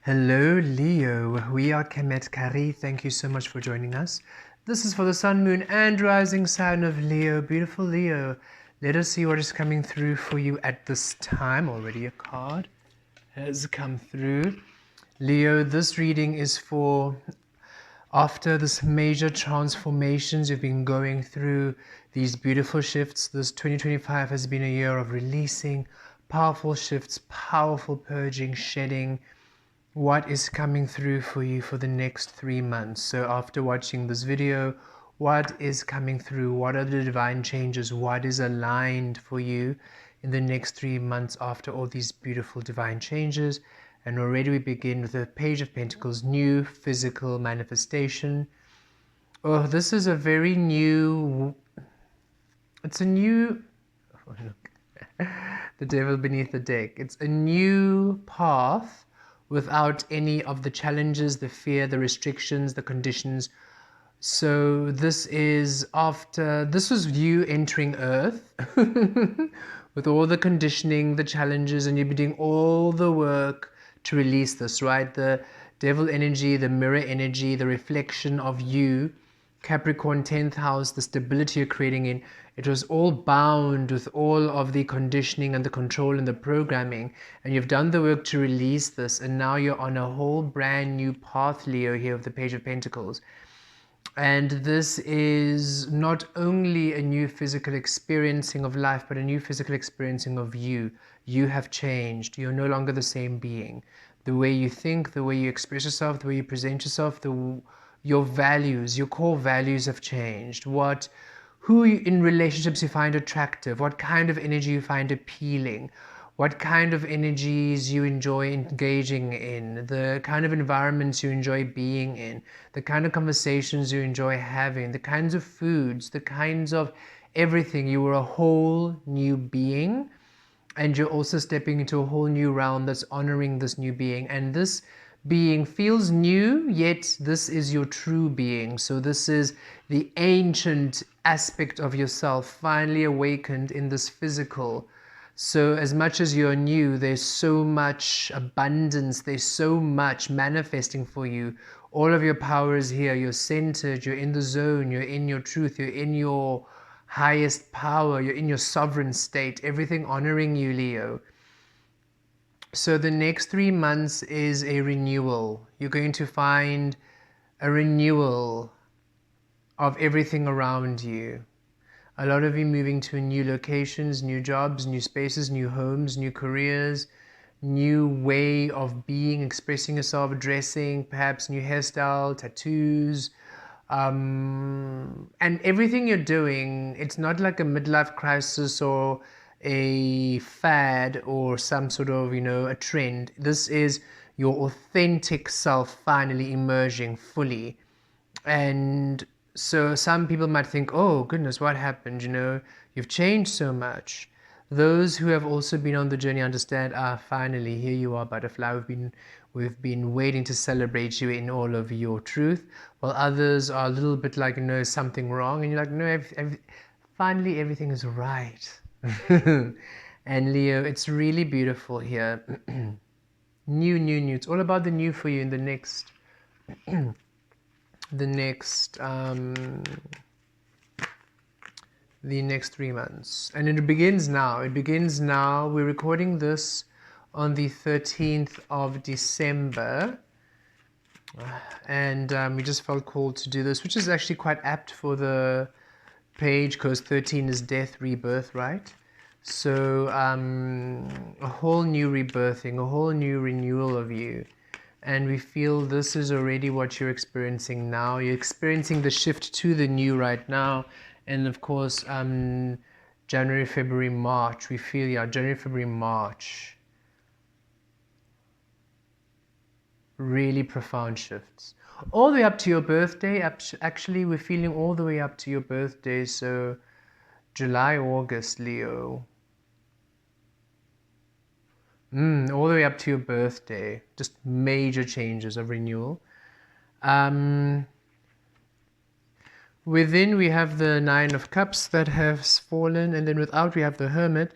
Hello, Leo. We are Kemet Kah-Ri. Thank you so much for joining us. This is for the sun, moon, and rising sign of Leo. Beautiful Leo. Let us see what is coming through for you at this time. Already a card has come through. Leo, this reading is for after this major transformations you've been going through, these beautiful shifts. This 2025 has been a year of releasing, powerful shifts, powerful purging, shedding. What is coming through for you for the next 3 months? So after watching this video, what is coming through? What are the divine changes? What is aligned for you in the next 3 months after all these beautiful divine changes? And already we begin with the Page of Pentacles, new physical manifestation. Oh, this is a very new, it's a new, oh, look, the devil beneath the deck. It's a new path without any of the challenges, the fear, the restrictions, the conditions. So this is after, this was you entering Earth with all the conditioning, the challenges, and you've been doing all the work to release this, right? The devil energy, the mirror energy, the reflection of you, Capricorn 10th house, the stability you're creating in, it was all bound with all of the conditioning and the control and the programming, and you've done the work to release this, and now you're on a whole brand new path, Leo, here with the Page of Pentacles. And this is not only a new physical experiencing of life, but a new physical experiencing of you. You have changed. You're no longer the same being. The way you think, the way you express yourself, the way you present yourself, your values, your core values have changed. Who in relationships you find attractive, what kind of energy you find appealing, what kind of energies you enjoy engaging in, the kind of environments you enjoy being in, the kind of conversations you enjoy having, the kinds of foods, the kinds of everything. You were a whole new being, and you're also stepping into a whole new realm that's honoring this new being. And this being feels new, yet this is your true being. So this is the ancient aspect of yourself finally awakened in this physical. So as much as you're new, there's so much abundance, there's so much manifesting for you. All of your power is here. You're centered, you're in the zone, you're in your truth, you're in your highest power, you're in your sovereign state, everything honoring you, Leo. So the next 3 months is a renewal. You're going to find a renewal of everything around you. A lot of you moving to new locations, new jobs, new spaces, new homes, new careers, new way of being, expressing yourself, dressing, perhaps new hairstyle, tattoos, and everything you're doing. It's not like a midlife crisis or a fad or some sort of, a trend. This is your authentic self finally emerging fully. And so some people might think, oh goodness, what happened? You've changed so much. Those who have also been on the journey understand, finally, here you are, butterfly. We've been waiting to celebrate you in all of your truth. While others are a little bit like, something wrong. And you're like, no, finally everything is right. And Leo, it's really beautiful here. New. It's all about the new for you in the next the next 3 months. And it begins now. We're recording this on the 13th of December, and we just felt called to do this, which is actually quite apt for the page, because 13 is death, rebirth, right? So a whole new rebirthing, a whole new renewal of you. And we feel this is already what you're experiencing now. You're experiencing the shift to the new right now. And of course, January, February, March, we feel, January, February, March. Really profound shifts. All the way up to your birthday. Actually, we're feeling all the way up to your birthday. So July, August, Leo. All the way up to your birthday. Just major changes of renewal. Within we have the Nine of Cups that has fallen, and then without we have the Hermit.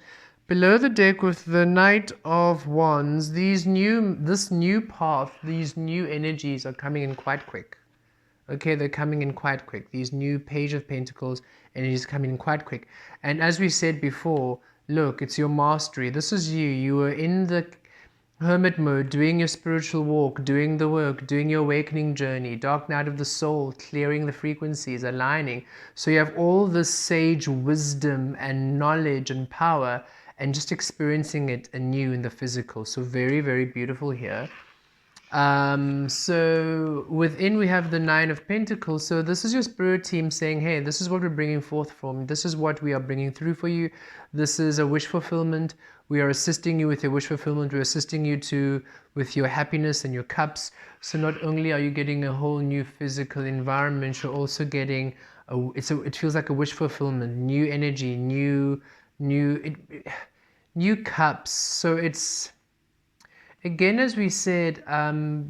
Below the deck with the Knight of Wands, this new path, these new energies are coming in quite quick. Okay, they're coming in quite quick. These new Page of Pentacles energies coming in quite quick. And as we said before, look, it's your mastery. This is you. You are in the hermit mode, doing your spiritual walk, doing the work, doing your awakening journey, dark night of the soul, clearing the frequencies, aligning. So you have all this sage wisdom and knowledge and power, and just experiencing it anew in the physical. So very, very beautiful here. So within we have the Nine of Pentacles. So this is your spirit team saying, hey, this is what we're bringing forth from. This is what we are bringing through for you. This is a wish fulfillment. We are assisting you with your wish fulfillment. We're assisting you with your happiness and your cups. So not only are you getting a whole new physical environment, you're also getting it feels like a wish fulfillment, new energy, new cups. So it's, again, as we said,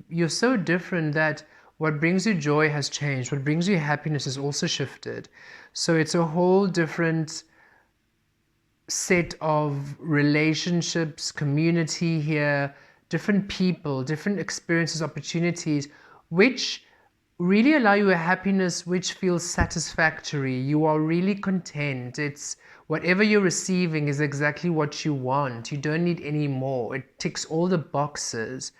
you're so different that what brings you joy has changed. What brings you happiness has also shifted. So it's a whole different set of relationships, community here, different people, different experiences, opportunities, which really allow you a happiness which feels satisfactory. You are really content. It's whatever you're receiving is exactly what you want. You don't need any more. It ticks all the boxes.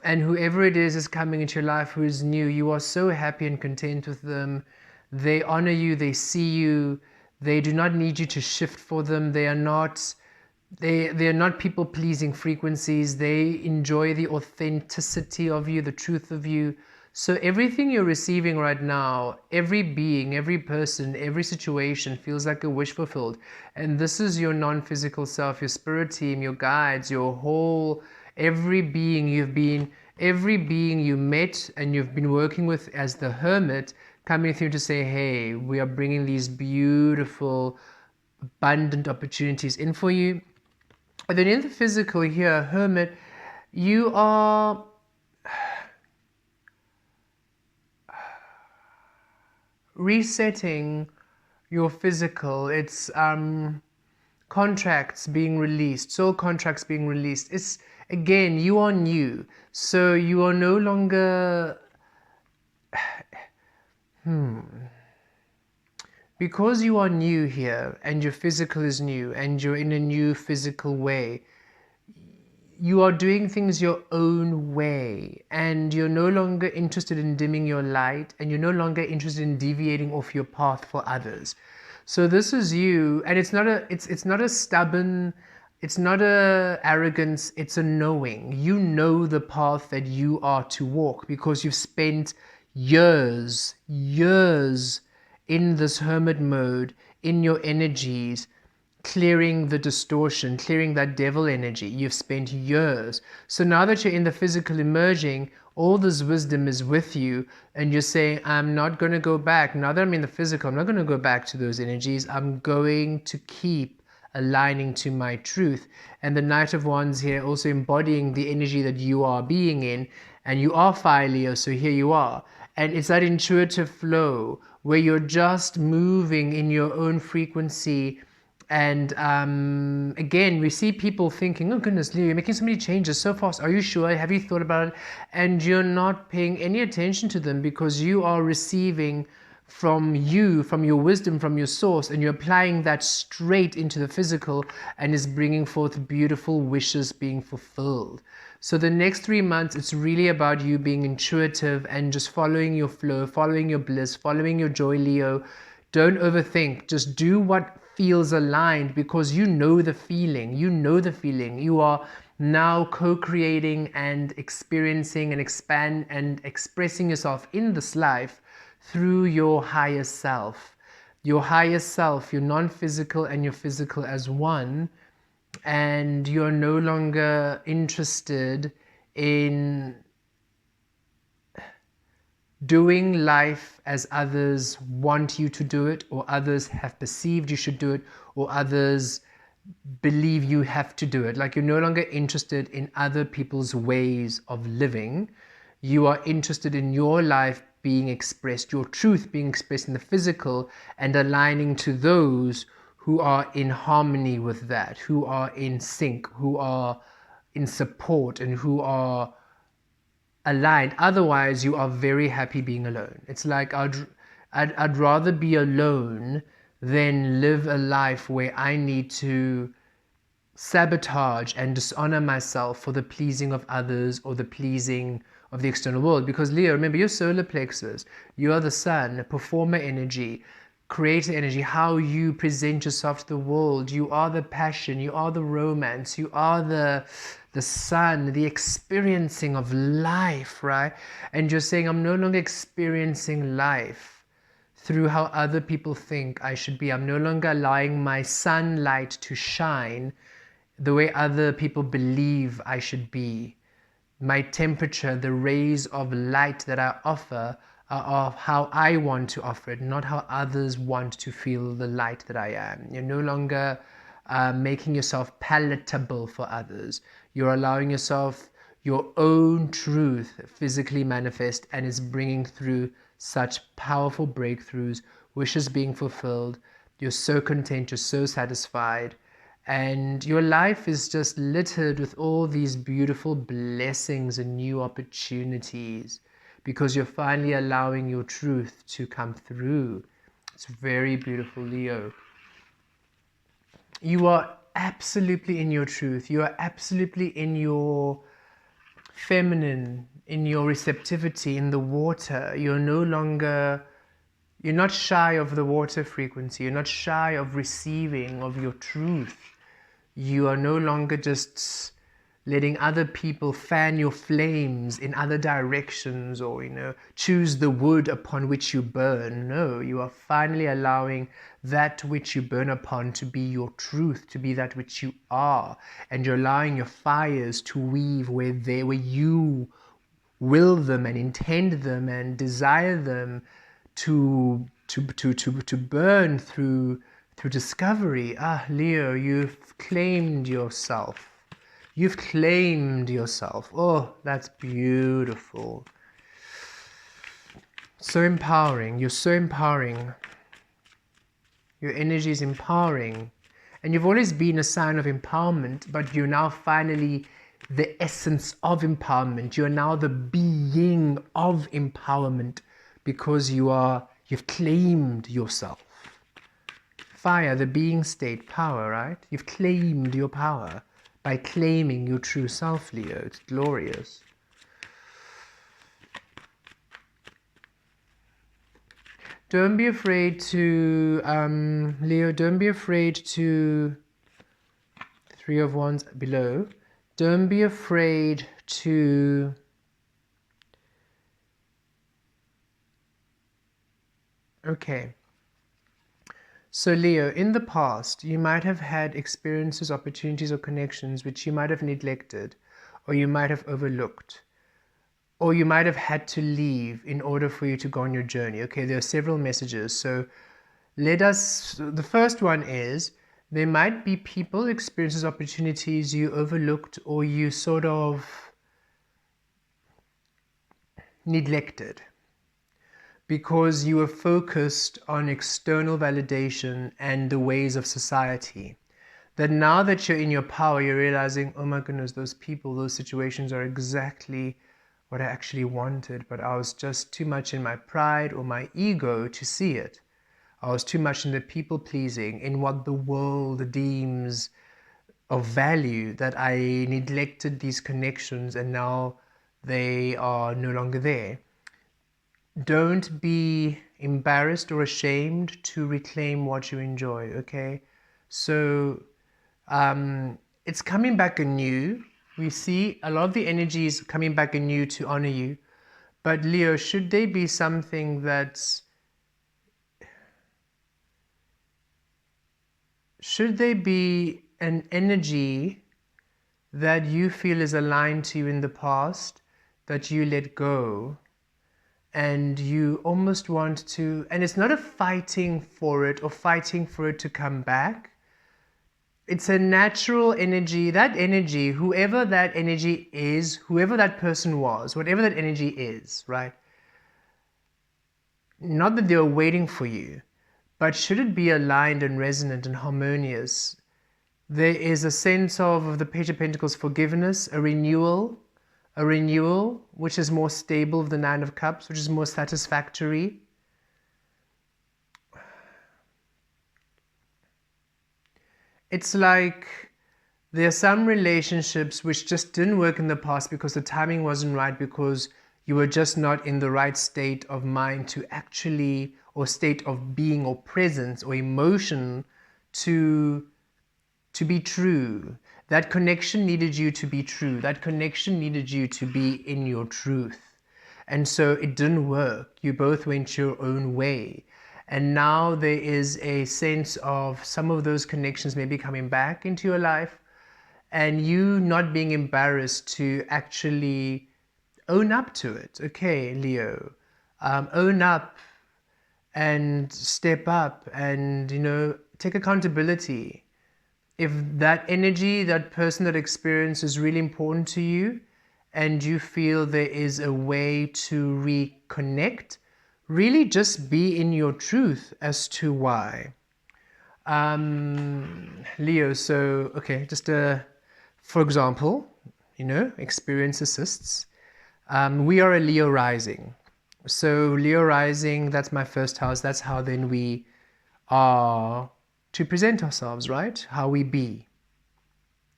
And whoever it is coming into your life who is new, you are so happy and content with them. They honor you, they see you, they do not need you to shift for them. They are not people pleasing frequencies. They enjoy the authenticity of you, the truth of you. So everything you're receiving right now, every being, every person, every situation feels like a wish fulfilled. And this is your non-physical self, your spirit team, your guides, your whole, every being you met and you've been working with as the hermit, coming through to say, hey, we are bringing these beautiful, abundant opportunities in for you. And then in the physical here, hermit, you are resetting your physical. It's contracts being released, soul contracts being released. It's, again, you are new, so you are no longer because you are new here and your physical is new and you're in a new physical way, you are doing things your own way, and you're no longer interested in dimming your light, and you're no longer interested in deviating off your path for others. So this is you, and it's not a stubborn, it's not a arrogance, it's a knowing. You know the path that you are to walk because you've spent years in this hermit mode, in your energies, clearing the distortion, clearing that devil energy. You've spent years. So now that you're in the physical emerging, all this wisdom is with you, and you're saying, I'm not going to go back. Now that I'm in the physical, I'm not going to go back to those energies. I'm going to keep aligning to my truth. And the Knight of Wands here also embodying the energy that you are being in, and you are Fire Leo, so here you are. And it's that intuitive flow where you're just moving in your own frequency. And again, we see people thinking, oh goodness, Leo, you're making so many changes so fast. Are you sure? Have you thought about it? And you're not paying any attention to them because you are receiving from your wisdom, from your source, and you're applying that straight into the physical, and is bringing forth beautiful wishes being fulfilled. So the next 3 months, it's really about you being intuitive and just following your flow, following your bliss, following your joy, Leo. Don't overthink. Just do what feels aligned, because you know the feeling. You know the feeling. You are now co-creating and experiencing and expand and expressing yourself in this life through your higher self. Your higher self, your non-physical and your physical as one. And you're no longer interested in doing life as others want you to do it, or others have perceived you should do it, or others believe you have to do it. Like, you're no longer interested in other people's ways of living. You are interested in your life being expressed, your truth being expressed in the physical, and aligning to those who are in harmony with that, who are in sync, who are in support, and who are aligned. Otherwise, you are very happy being alone. It's like I'd rather be alone than live a life where I need to sabotage and dishonor myself for the pleasing of others or the pleasing of the external world. Because Leo, remember, your solar plexus, you are the sun, performer energy, creator energy, how you present yourself to the world. You are the passion, you are the romance, you are the sun, the experiencing of life, right? And you're saying, I'm no longer experiencing life through how other people think I should be. I'm no longer allowing my sunlight to shine the way other people believe I should be. My temperature, the rays of light that I offer are of how I want to offer it, not how others want to feel the light that I am. You're no longer making yourself palatable for others. You're allowing yourself your own truth physically manifest, and it's bringing through such powerful breakthroughs, wishes being fulfilled. You're so content, you're so satisfied, and your life is just littered with all these beautiful blessings and new opportunities because you're finally allowing your truth to come through. It's very beautiful, Leo. You are absolutely in your truth. You are absolutely in your feminine, in your receptivity, in the water. You're no longer, you're not shy of the water frequency. You're not shy of receiving of your truth. You are no longer just letting other people fan your flames in other directions, or choose the wood upon which you burn. No, you are finally allowing that which you burn upon to be your truth, to be that which you are, and you're allowing your fires to weave where you will them and intend them and desire them to burn through discovery. Leo, you've claimed yourself. You've claimed yourself. Oh, that's beautiful. So empowering. You're so empowering. Your energy is empowering. And you've always been a sign of empowerment, but you're now finally the essence of empowerment. You're now the being of empowerment because you've claimed yourself. Fire, the being state, power, right? You've claimed your power by claiming your true self, Leo. It's glorious. Don't be afraid to, Leo, don't be afraid to, Three of Wands below. Don't be afraid to okay. So Leo, in the past, you might have had experiences, opportunities, or connections which you might have neglected, or you might have overlooked, or you might have had to leave in order for you to go on your journey. Okay, there are several messages. So the first one is, there might be people, experiences, opportunities you overlooked or you sort of neglected because you were focused on external validation and the ways of society. That now that you're in your power, you're realizing, oh my goodness, those people, those situations are exactly what I actually wanted, but I was just too much in my pride or my ego to see it. I was too much in the people pleasing, in what the world deems of value, that I neglected these connections and now they are no longer there. Don't be embarrassed or ashamed to reclaim what you enjoy, okay? So it's coming back anew. We see a lot of the energies coming back anew to honor you. But Leo, should there be something that's... Should there be an energy that you feel is aligned to you in the past that you let go, and you almost want to, and it's not a fighting for it or fighting for it to come back. It's a natural energy. That energy, whoever that energy is, whoever that person was, whatever that energy is, right? Not that they were waiting for you, but should it be aligned and resonant and harmonious, there is a sense of the Page of Pentacles, forgiveness, a renewal, which is more stable, the Nine of Cups, which is more satisfactory. It's like there are some relationships which just didn't work in the past because the timing wasn't right, because you were just not in the right state of mind to actually, or state of being or presence or emotion to be true. That connection needed you to be true. That connection needed you to be in your truth. And so it didn't work. You both went your own way. And now there is a sense of some of those connections maybe coming back into your life, and you not being embarrassed to actually own up to it. Okay, Leo, own up and step up and, take accountability. If that energy, that person, that experience is really important to you, and you feel there is a way to reconnect, really just be in your truth as to why. Leo, so, okay, just for example, experience assists. We are a Leo rising. So Leo rising, that's my first house. That's how then we are to present ourselves, right? How we be,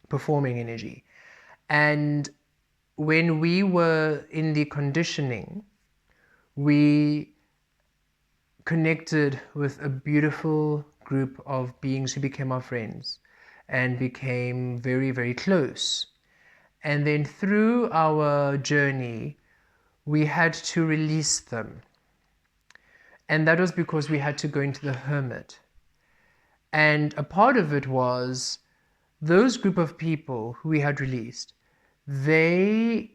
performing energy. And when we were in the conditioning, we connected with a beautiful group of beings who became our friends and became very, very close. And then through our journey, we had to release them. And that was because we had to go into the hermit. And a part of it was those group of people who we had released, when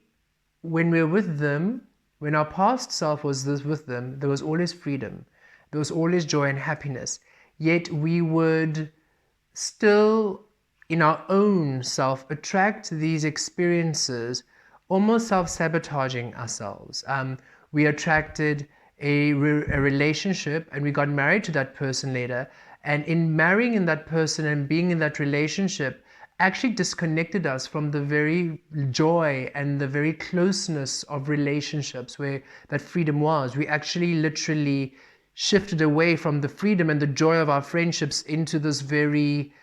we were with them, when our past self was with them, there was always freedom. There was always joy and happiness. Yet we would still, in our own self, attract these experiences, almost self-sabotaging ourselves. We attracted a relationship, and we got married to that person later. And in marrying in that person and being in that relationship actually disconnected us from the very joy and the very closeness of relationships where that freedom was. We actually literally shifted away from the freedom and the joy of our friendships into this very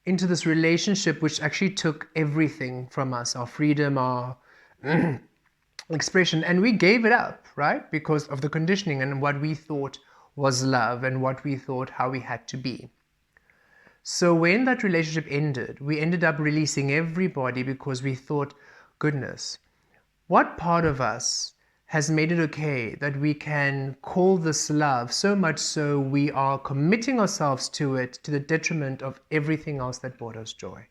into this relationship which actually took everything from us, our freedom, our expression, and we gave it up, right? Because of the conditioning and what we thought was love and what we thought how we had to be. So when that relationship ended, we ended up releasing everybody because we thought, goodness, what part of us has made it okay that we can call this love, so much so we are committing ourselves to it to the detriment of everything else that brought us joy.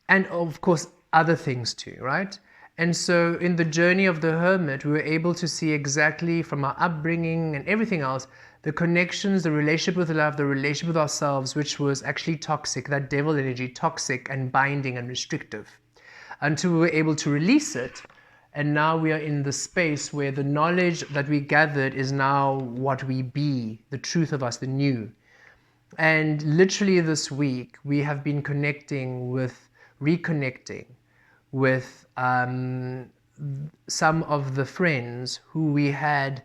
And of course, other things too, right? And so in the journey of the hermit, we were able to see exactly from our upbringing and everything else, the connections, the relationship with love, the relationship with ourselves, which was actually toxic, that devil energy, toxic and binding and restrictive, until we were able to release it. And now we are in the space where the knowledge that we gathered is now what we be, the truth of us, the new. And literally this week, we have been reconnecting with some of the friends who we had,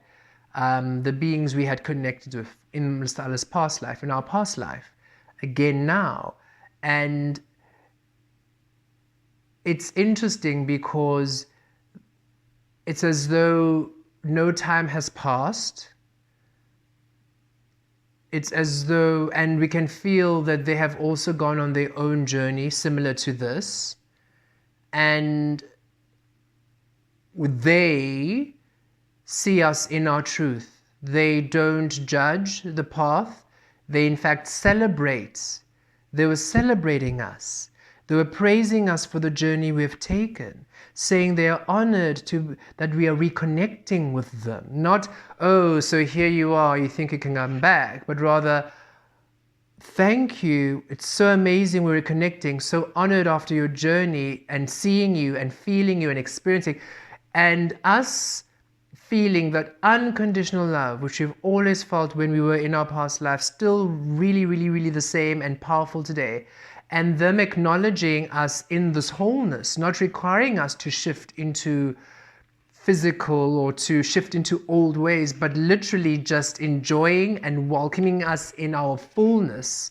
the beings we had connected with in Mr. past life, in our past life, again now. And it's interesting because it's as though no time has passed. It's as though, and we can feel that they have also gone on their own journey similar to this. And they see us in our truth. They don't judge the path. They in fact celebrate. They were celebrating us. They were praising us for the journey we've taken, saying they are honored that we are reconnecting with them. Not, oh, so here you are, you think you can come back, but rather, thank you, it's so amazing we're reconnecting, so honored after your journey and seeing you and feeling you and experiencing. And us feeling that unconditional love, which we've always felt when we were in our past life, still really, really, really the same and powerful today. And them acknowledging us in this wholeness, not requiring us to shift into physical or to shift into old ways, but literally just enjoying and welcoming us in our fullness,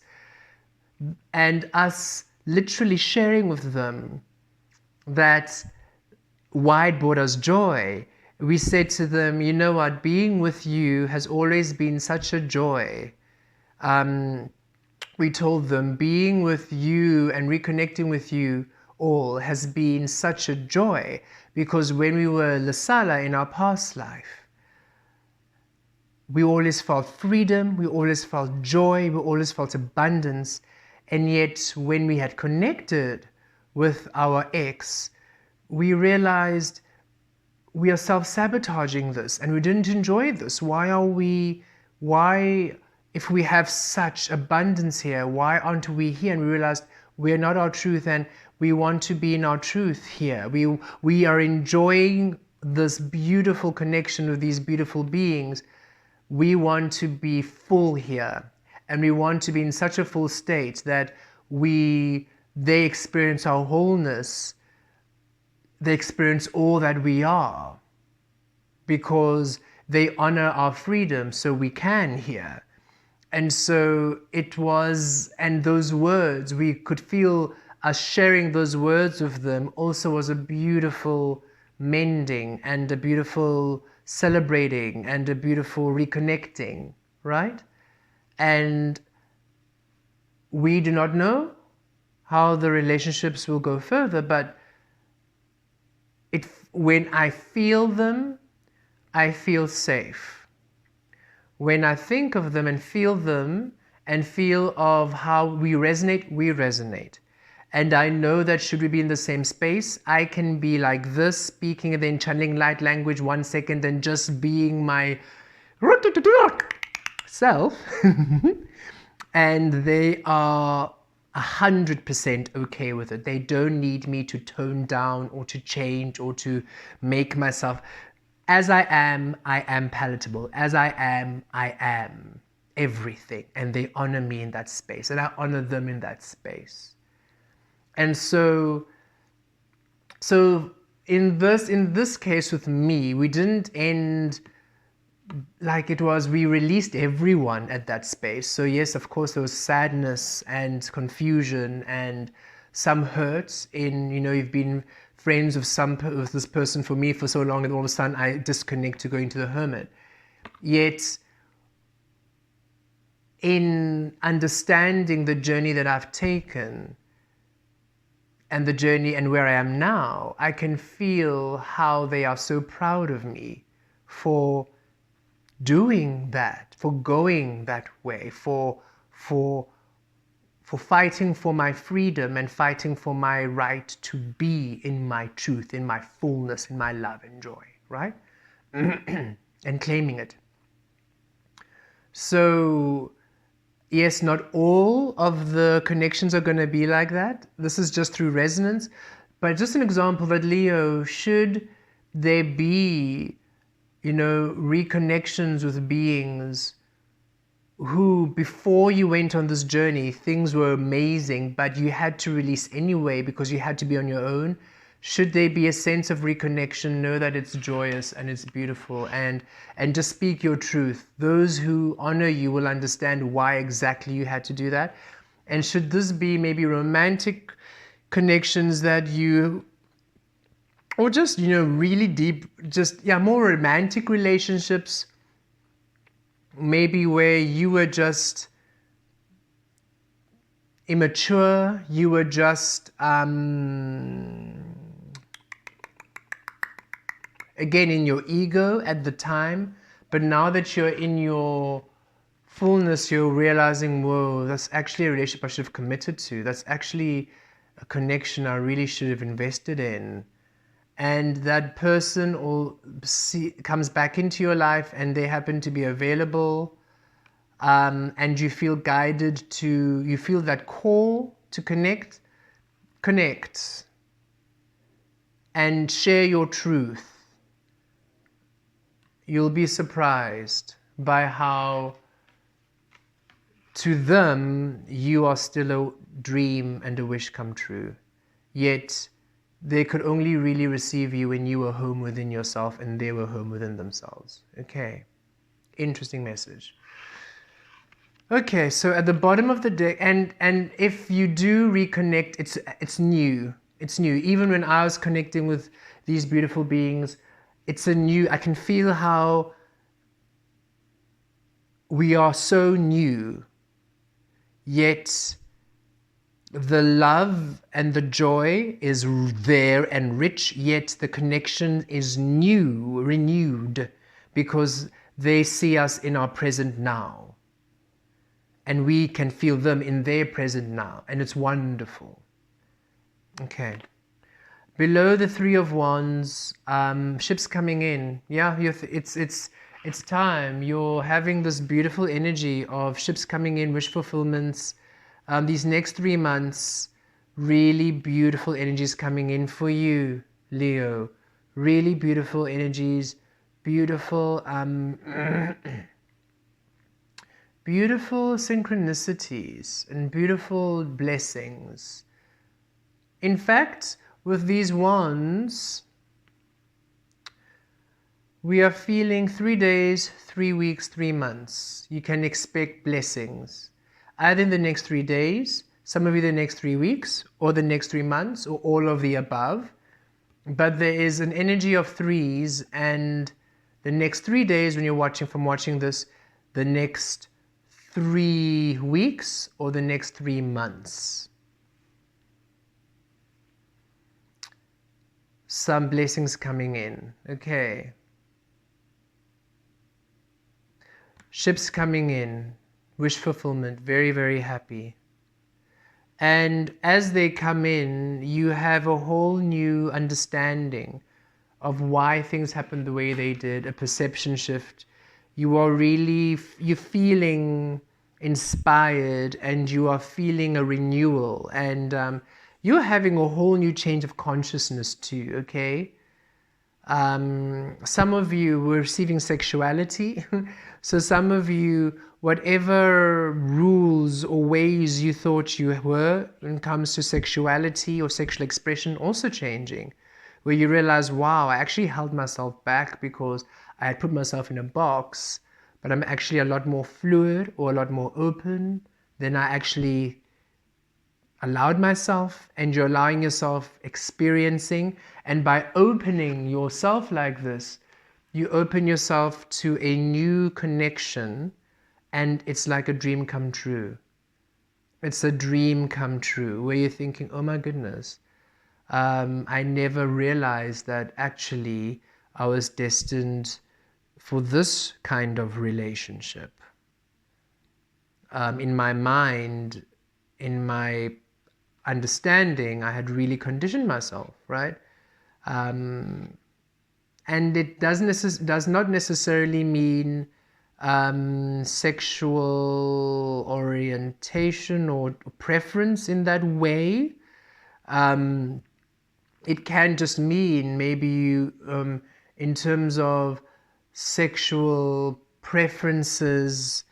and us literally sharing with them that Waite brought us joy. We said to them, you know what, being with you has always been such a joy. We told them being with you and reconnecting with you all has been such a joy, because when we were Lasala in our past life, we always felt freedom, we always felt joy, we always felt abundance. And yet when we had connected with our ex, we realized we are self-sabotaging this and we didn't enjoy this. Why, if we have such abundance here, why aren't we here? And we realized we're not our truth, and we want to be in our truth here. We are enjoying this beautiful connection with these beautiful beings. We want to be full here, and we want to be in such a full state that they experience our wholeness, they experience all that we are, because they honor our freedom so we can hear. And so it was, and those words, we could feel us sharing those words with them also was a beautiful mending and a beautiful celebrating and a beautiful reconnecting, right? And we do not know how the relationships will go further, but when I feel them, I feel safe. When I think of them and feel of how we resonate. And I know that should we be in the same space, I can be like this, speaking and then channeling light language 1 second and just being my self. And they are 100% okay with it. They don't need me to tone down or to change or to make myself. As I am palatable. As I am everything. And they honor me in that space. And I honor them in that space. And so in this case with me, we didn't end like it was, we released everyone at that space. So yes, of course, there was sadness and confusion and some hurts in, you've been friends with this person for me for so long, and all of a sudden I disconnect to going to the hermit. Yet, in understanding the journey that I've taken and the journey and where I am now, I can feel how they are so proud of me for doing that, for going that way, for fighting for my freedom and fighting for my right to be in my truth, in my fullness, in my love and joy, right? And claiming it. So, yes, not all of the connections are going to be like that. This is just through resonance. But just an example that Leo, should there be reconnections with beings who, before you went on this journey, things were amazing, but you had to release anyway because you had to be on your own. Should there be a sense of reconnection, know that it's joyous and it's beautiful, and just speak your truth. Those who honor you will understand why exactly you had to do that. And should this be maybe romantic connections that you, or just, really deep, more romantic relationships, maybe where you were just immature, you were just, again, in your ego at the time, but now that you're in your fullness, you're realizing, whoa, that's actually a relationship I should have committed to. That's actually a connection I really should have invested in. And that person comes back into your life and they happen to be available, and you feel guided you feel that call to connect and share your truth. you'll be surprised by how to them you are still a dream and a wish come true. Yet they could only really receive you when you were home within yourself and they were home within themselves. Okay, interesting message. Okay, so at the bottom of the deck, and if you do reconnect, it's new. It's new. Even when I was connecting with these beautiful beings, it's a new. I can feel how we are so new, yet the love and the joy is there and rich, yet the connection is new, renewed, because they see us in our present now. And we can feel them in their present now. And it's wonderful. Okay. Below the Three of Wands, ships coming in. Yeah, it's time. You're having this beautiful energy of ships coming in, wish fulfillments. These next 3 months, really beautiful energies coming in for you, Leo. Really beautiful energies, beautiful, beautiful synchronicities and beautiful blessings. In fact, with these wands, we are feeling 3 days, 3 weeks, 3 months. You can expect blessings. Either in the next 3 days, some of you the next 3 weeks, or the next 3 months, or all of the above. But there is an energy of threes, and the next 3 days when you're watching this, the next 3 weeks, or the next 3 months. Some blessings coming in. Okay. Ships coming in. Wish fulfillment. Very, very happy. And as they come in, you have a whole new understanding of why things happened the way they did, a perception shift. You're feeling inspired, and you are feeling a renewal, and you're having a whole new change of consciousness too, okay? Some of you were receiving sexuality. So some of you, whatever rules or ways you thought you were when it comes to sexuality or sexual expression, also changing. Where you realize, wow, I actually held myself back because I had put myself in a box, but I'm actually a lot more fluid or a lot more open than I actually allowed myself, and you're allowing yourself experiencing. And by opening yourself like this, you open yourself to a new connection, and it's like a dream come true. It's a dream come true where you're thinking, oh my goodness, I never realized that actually I was destined for this kind of relationship. In my mind, in my understanding, I had really conditioned myself, right? And it does not necessarily mean sexual orientation or preference in that way. It can just mean maybe you, in terms of sexual preferences,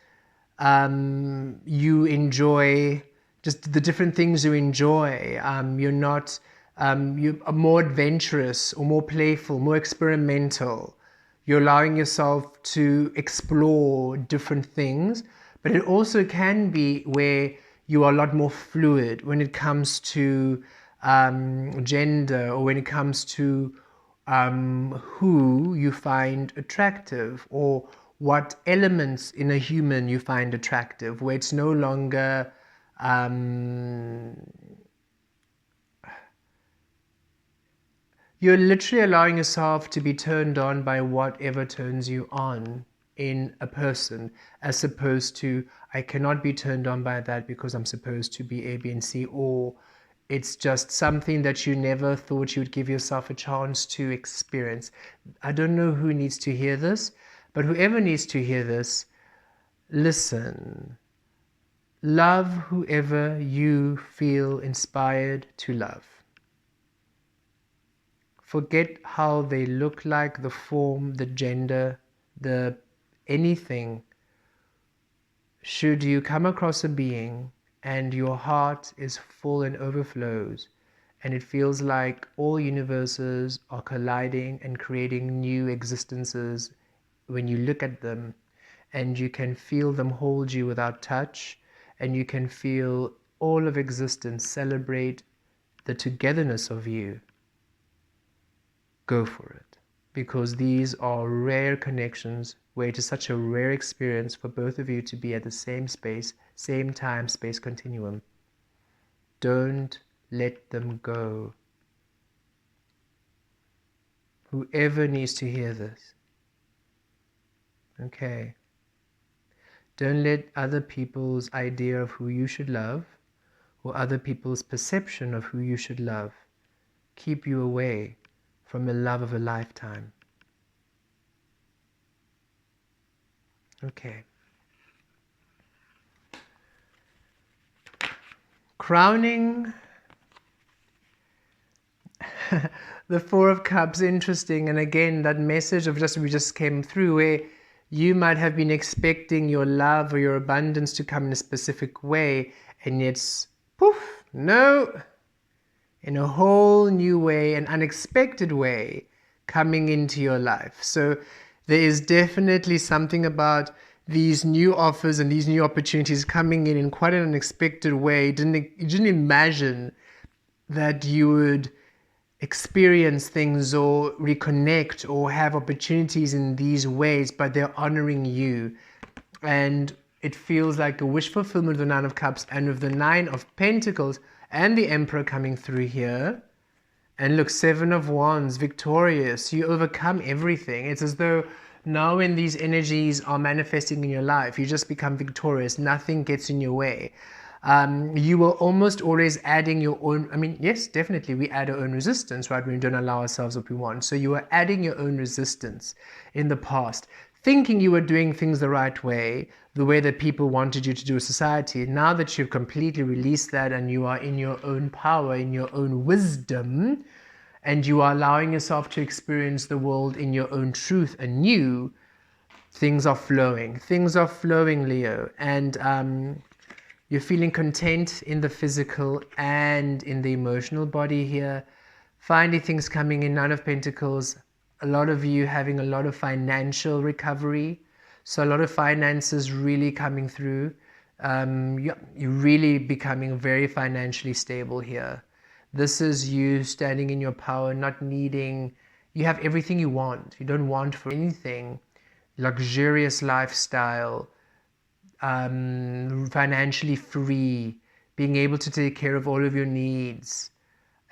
you enjoy just the different things you enjoy. You're not, you are more adventurous or more playful, more experimental. You're allowing yourself to explore different things, but it also can be where you are a lot more fluid when it comes to gender, or when it comes to who you find attractive, or what elements in a human you find attractive, where it's no longer you're literally allowing yourself to be turned on by whatever turns you on in a person, as opposed to, I cannot be turned on by that because I'm supposed to be A, B, and C, or it's just something that you never thought you'd give yourself a chance to experience. I don't know who needs to hear this, but whoever needs to hear this, listen. Love whoever you feel inspired to love. Forget how they look like, the form, the gender. the anything, should you come across a being and your heart is full and overflows, and it feels like all universes are colliding and creating new existences when you look at them, and you can feel them hold you without touch, and you can feel all of existence celebrate the togetherness of you, go for it. Because these are rare connections where it is such a rare experience for both of you to be at the same space, same time, space continuum. Don't let them go. Whoever needs to hear this. Okay. Don't let other people's idea of who you should love or other people's perception of who you should love keep you away from the love of a lifetime. Okay. Crowning the Four of Cups, interesting. And again, that message of we just came through where you might have been expecting your love or your abundance to come in a specific way, and yet, poof, no, in a whole new way, an unexpected way coming into your life. So there is definitely something about these new offers and these new opportunities coming in quite an unexpected way. You didn't imagine that you would experience things or reconnect or have opportunities in these ways, but they're honoring you. And it feels like a wish fulfillment with the Nine of Cups, and with the Nine of Pentacles and the Emperor coming through here. And look, Seven of Wands, victorious. You overcome everything. It's as though now when these energies are manifesting in your life, you just become victorious. Nothing gets in your way. You were almost always adding your own, yes, definitely we add our own resistance, right, when we don't allow ourselves what we want. So you were adding your own resistance in the past, thinking you were doing things the right way, the way that people wanted you to do, society. Now that you've completely released that and you are in your own power, in your own wisdom, and you are allowing yourself to experience the world in your own truth anew, things are flowing. Things are flowing, Leo. And you're feeling content in the physical and in the emotional body here. Finally, things coming in, Nine of Pentacles. A lot of you having a lot of financial recovery. So a lot of finances really coming through. You're really becoming very financially stable here. This is you standing in your power, not needing, you have everything you want. You don't want for anything. Luxurious lifestyle, financially free, being able to take care of all of your needs.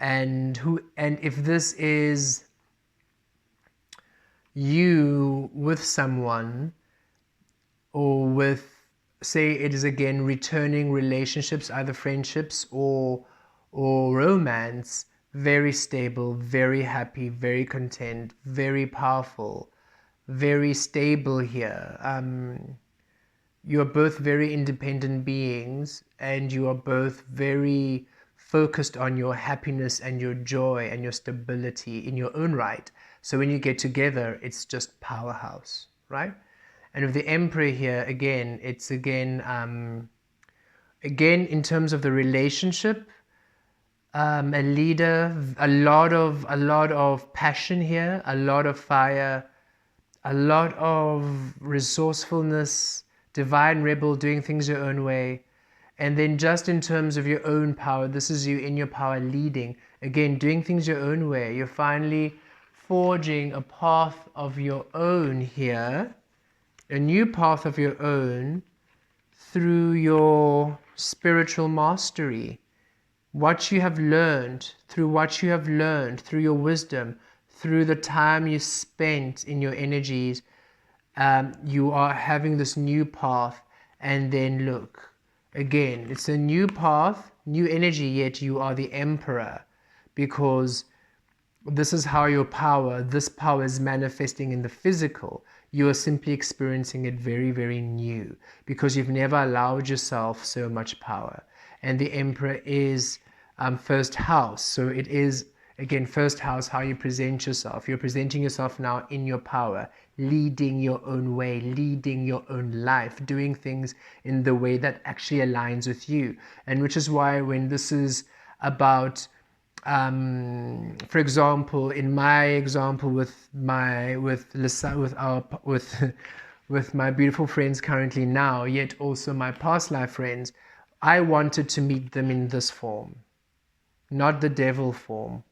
And if this is you with someone, or with, say it is again returning relationships, either friendships or romance, very stable, very happy, very content, very powerful, very stable here. You are both very independent beings, and you are both very focused on your happiness and your joy and your stability in your own right. So when you get together, it's just powerhouse, right? And with the Emperor here, again, it's again in terms of the relationship, a leader, a lot of passion here, a lot of fire, a lot of resourcefulness, divine rebel, doing things your own way. And then just in terms of your own power, this is you in your power leading. Again, doing things your own way. You're finally forging a path of your own here, a new path of your own through your spiritual mastery. What you have learned, through your wisdom, through the time you spent in your energies, you are having this new path. And then look, again, it's a new path, new energy, yet you are the Emperor, because this is how this power is manifesting in the physical. You are simply experiencing it very, very new, because you've never allowed yourself so much power. And the Emperor is first house, so it is Again, first house, how you present yourself. You're presenting yourself now in your power, leading your own way, leading your own life, doing things in the way that actually aligns with you. And which is why when this is about, for example, in my example with with my beautiful friends currently now, yet also my past life friends, I wanted to meet them in this form, not the devil form.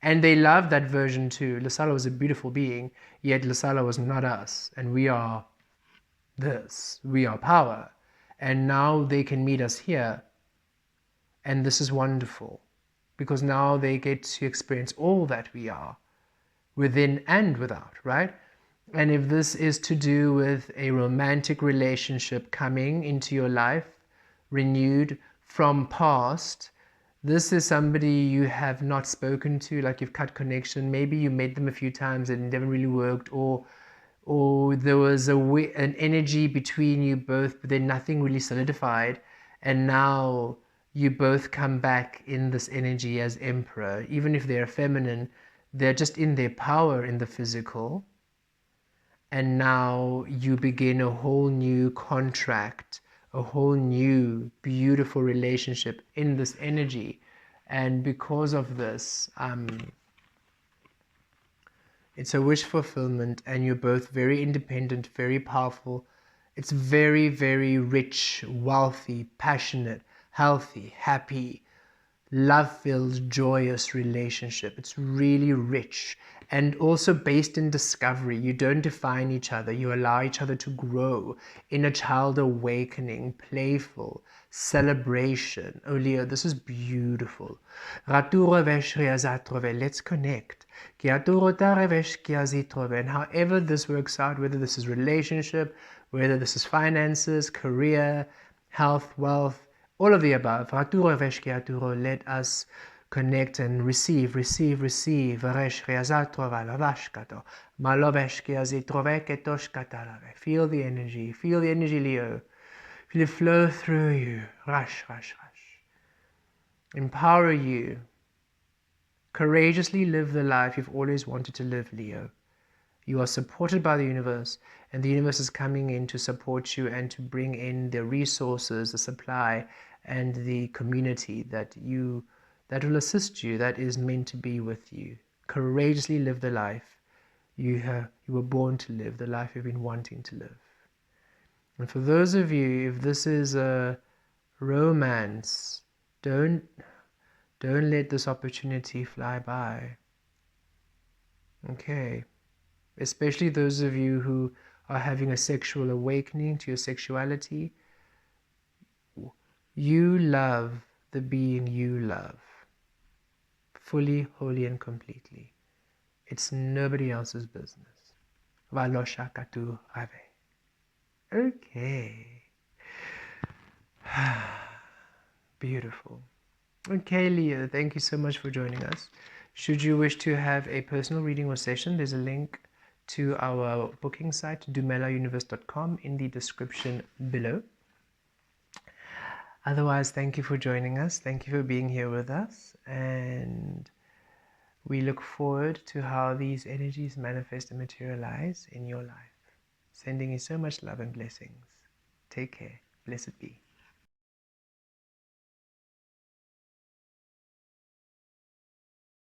And they loved that version too. Lasala was a beautiful being, yet Lasala was not us. And we are this. We are power. And now they can meet us here. And this is wonderful. Because now they get to experience all that we are, within and without, right? And if this is to do with a romantic relationship coming into your life, renewed from past, this is somebody you have not spoken to, like you've cut connection. Maybe you met them a few times and it never really worked, or there was an energy between you both, but then nothing really solidified, and now you both come back in this energy as emperor. Even if they're feminine, they're just in their power in the physical, and now you begin a whole new contract, a whole new beautiful relationship in this energy. And because of this, it's a wish fulfillment, and you're both very independent, very powerful. It's very, very rich, wealthy, passionate, healthy, happy, love-filled, joyous relationship. It's really rich and also based in discovery. You don't define each other. You allow each other to grow in a child awakening, playful celebration. Oh, Leo, this is beautiful. Let's connect. And however this works out, whether this is relationship, whether this is finances, career, health, wealth, all of the above. Let us connect and receive. Feel the energy, Leo. Feel it flow through you. Empower you. Courageously live the life you've always wanted to live, Leo. You are supported by the universe, and the universe is coming in to support you and to bring in the resources, the supply, and the community that will assist you, that is meant to be with you. Courageously live the life you were born to live, the life you've been wanting to live. And for those of you, if this is a romance, don't let this opportunity fly by. Okay. Especially those of you who are having a sexual awakening to your sexuality. You love the being you love, fully, wholly, and completely. It's nobody else's business. Valosha katu rave. Okay. Beautiful. Okay, Leo, thank you so much for joining us. Should you wish to have a personal reading or session, there's a link to our booking site, dumelauniverse.com, in the description below. Otherwise, thank you for joining us. Thank you for being here with us. And we look forward to how these energies manifest and materialize in your life. Sending you so much love and blessings. Take care. Blessed be.